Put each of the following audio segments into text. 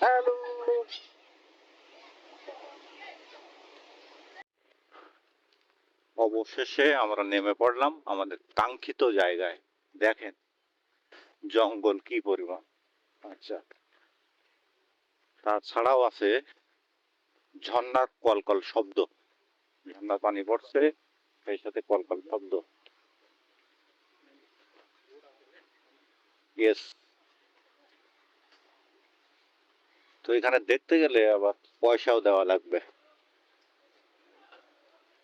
Hello. অবশেষে আমরা নেমে পড়লাম আমাদের কাঙ্ক্ষিত জায়গায়। দেখেন জঙ্গল কি পরিমাণ। আচ্ছা, তাছাড়াও আছে ঝর্ণার কলকল শব্দ। ঝর্ণার পানি পড়ছে, সেই সাথে কলকল শব্দ। ইয়েস। তো এখানে দেখতে গেলে আবার পয়সাও দেওয়া লাগবে।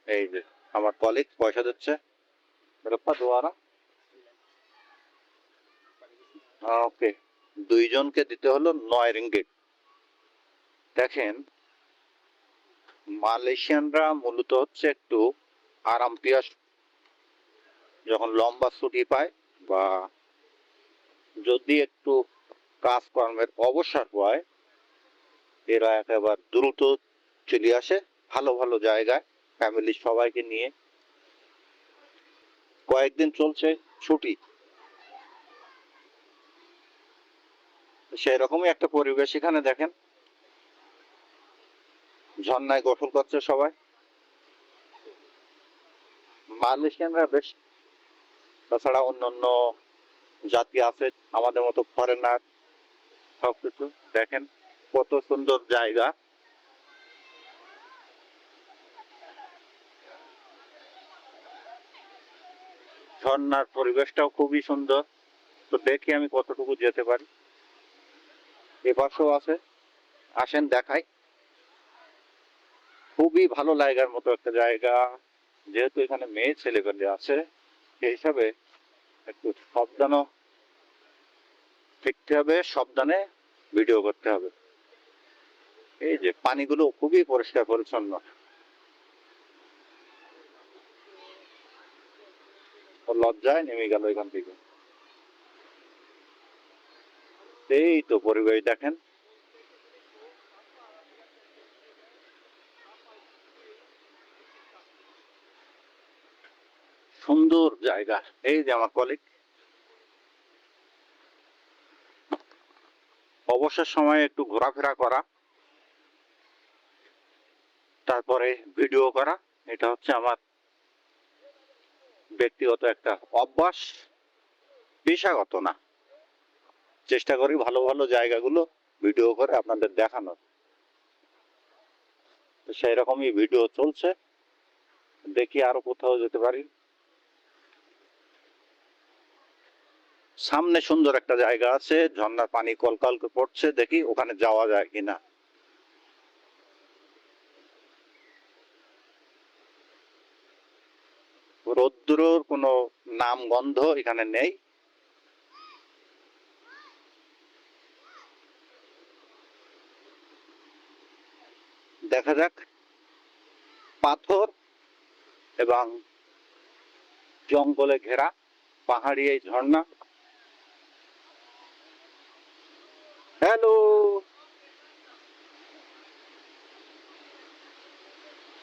এই যে আমার কলিগ পয়সা দিচ্ছে। রূপা দোয়ারা। ওকে, দুইজনকে দিতে হলো 9 রিঙ্গিট। দেখেন, মালয়েশিয়ানরা মূলত হচ্ছে একটু আরাম পিয়াস। যখন লম্বা ছুটি পায় বা যদি একটু কাজকর্মের অবসর পায়, এরা একেবারে দ্রুত চলে আসে ভালো ভালো জায়গায় ফ্যামিলির সবাইকে নিয়ে। কয়েকদিন চলছে ছুটি, সেই রকমই একটা পরিবেশ এখানে। দেখেন ঝর্ণায় গোসল করছে সবাই। মালয়েশিয়ানরা বেশ, তাছাড়া অন্যান্য জাতি আছে আমাদের মতো ফরেনার, সবকিছু। দেখেন কত সুন্দর জায়গা। ঝর্ণার পরিবেশটাও খুবই সুন্দর। তো দেখি আমি কতটুকু যেতে পারি। এ পাশেও আছে, আসেন দেখাই। খুবই ভালো লাগার মতো একটা জায়গা। যেহেতু এখানে মেয়ে ছেলেপেলে আছে, সেই হিসাবে একটু সাবধানও শিখতে হবে, সাবধানে ভিডিও করতে হবে। এই যে পানিগুলো খুবই পরিষ্কার পরিচ্ছন্ন। লজ্জায় নেমে গেল এখান থেকে। এই তো পরিবেশ দেখেন। সুন্দর জায়গা। এই যে আমার কলিগ। অবসর সময়ে একটু ঘোরাফেরা করা, তারপরে ভিডিও করা, এটা হচ্ছে আমার ব্যক্তিগত একটা অভ্যাস, পেশাগত না। চেষ্টা করি ভালো ভালো জায়গাগুলো ভিডিও করে আপনাদের দেখানোর। সেই রকমই ভিডিও চলছে, দেখি আরো কোথাও যেতে পারি। সামনে সুন্দর একটা জায়গা আছে, ঝর্ণার পানি কলকল পড়ছে, দেখি ওখানে যাওয়া যায় কিনা। রৌদ্রর কোনো নাম গন্ধ এখানে নেই। দেখা যাক। পাথর এবং জঙ্গলে ঘেরা পাহাড়ি এই ঝর্ণা। হ্যালো।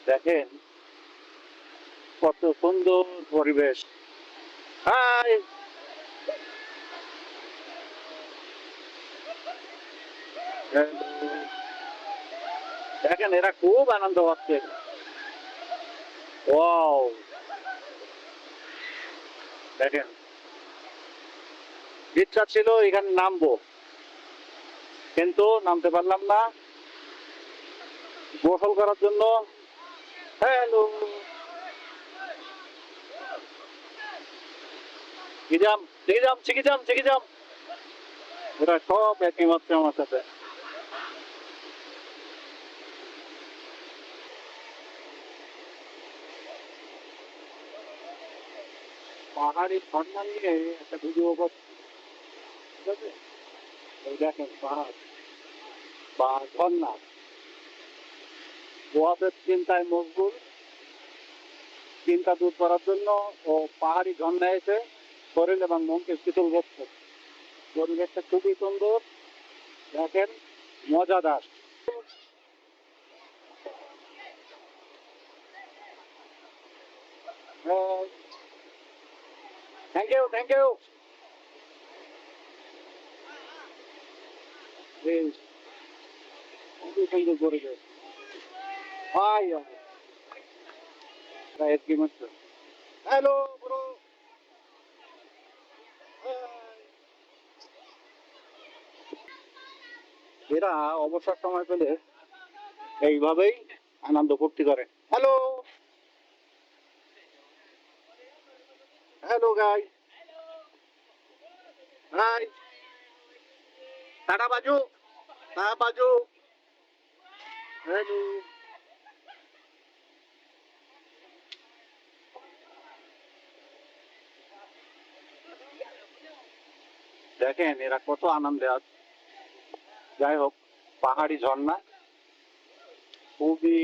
দেখেন কত সুন্দর পরিবেশ। হাই। দেখেন এরা খুব আনন্দ পাচ্ছে। ওয়াও। দেখেন, ইচ্ছা ছিল এখানে নামবো, কিন্তু নামতে পারলাম না গোসল করার জন্য। হ্যালো। চিকিজাম চিকিজাম চিকিজাম চিকিজাম, ওরা সব একই মাত্র আমার সাথে। পাহাড়ি ঝর্ণা নিয়ে একটা ভিডিও করছি, ঠিক আছে? এই দেখেন পাহাড় বা ঝর্ণা। ওয়াদের চিন্তায় মশগুল, চিন্তা দূর করার জন্য ও পাহাড়ি ঝর্ণা এসে শরীর এবং মনকে শীতল করছে। পরিবেশটা খুবই সুন্দর, দেখেন মজাদার। Thank you thank you. সুন্দর করে দেয় ভাই গায়ের কি মাত্র হ্যালো ব্রো এরা অবসর সময় পেলে এইভাবেই আনন্দ ফুর্তি করে হ্যালো হ্যালো গাই হাই টাটা বাজু টাটা বাজু হ্যালো দেখেন এরা কত আনন্দে আছে যাই হোক পাহাড়ি ঝর্ণা খুবই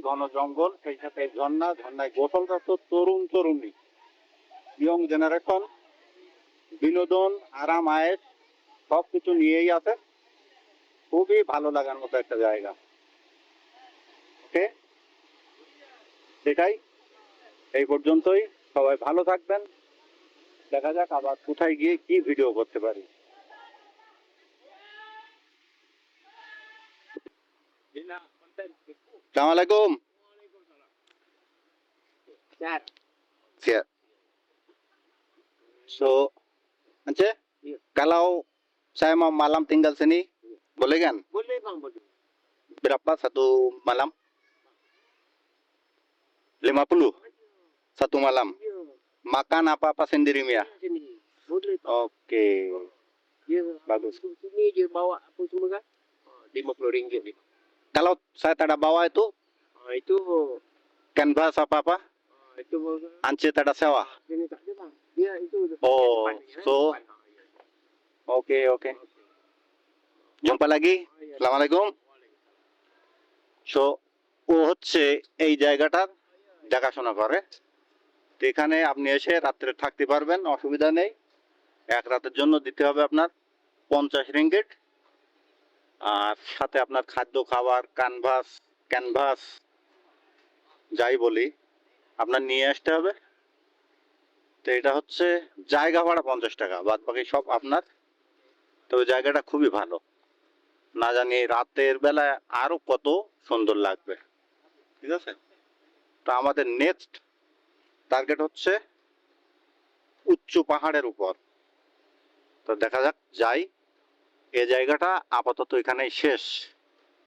ঘন জঙ্গল সেই সাথে ঝর্ণায় গোসলরত তরুণ তরুণী ইয়ং জেনারেশন বিনোদন আরাম আয়েস সবকিছু নিয়েই আছে খুবই ভালো লাগার মতো একটা জায়গা ওকে সেটাই এই পর্যন্তই সবাই ভালো থাকবেন দেখা যাক আবার কোথায় গিয়ে কি ভিডিও করতে পারি আসসালামু আলাইকুম siap so Ance kalau saya mau malam tinggal sini boleh kan boleh bang boleh berapa satu malam 50 satu malam makan apa sendiri Mia boleh oke ya bagus sini dia bawa apa semua kan RM50 nih kalau saya tidak bawa itu canvas apa itu Ance tidak sewa ini tak ada bang dia itu oh so oke jumpa lagi Assalamualaikum so ও হচ্ছে এই জায়গাটার দেখাশোনা করে তো এখানে আপনি এসে রাত্রে থাকতে পারবেন অসুবিধা নেই এক রাতের জন্য দিতে হবে আপনার 50 রিঙ্গিট আর সাথে আপনার খাদ্য খাবার ক্যানভাস যাই বলি আপনার নিয়ে আসতে হবে তো এটা হচ্ছে জায়গা ভাড়া 50 টাকা বাদ বাকি সব আপনার তবে জায়গাটা খুবই ভালো না জানি রাতের বেলায় আরো কত সুন্দর লাগবে ঠিক আছে তো আমাদের নেক্সট টার্গেট হচ্ছে উচ্চ পাহাড়ের উপর তো দেখা যাক যাই এই জায়গাটা আপাতত এখানেই শেষ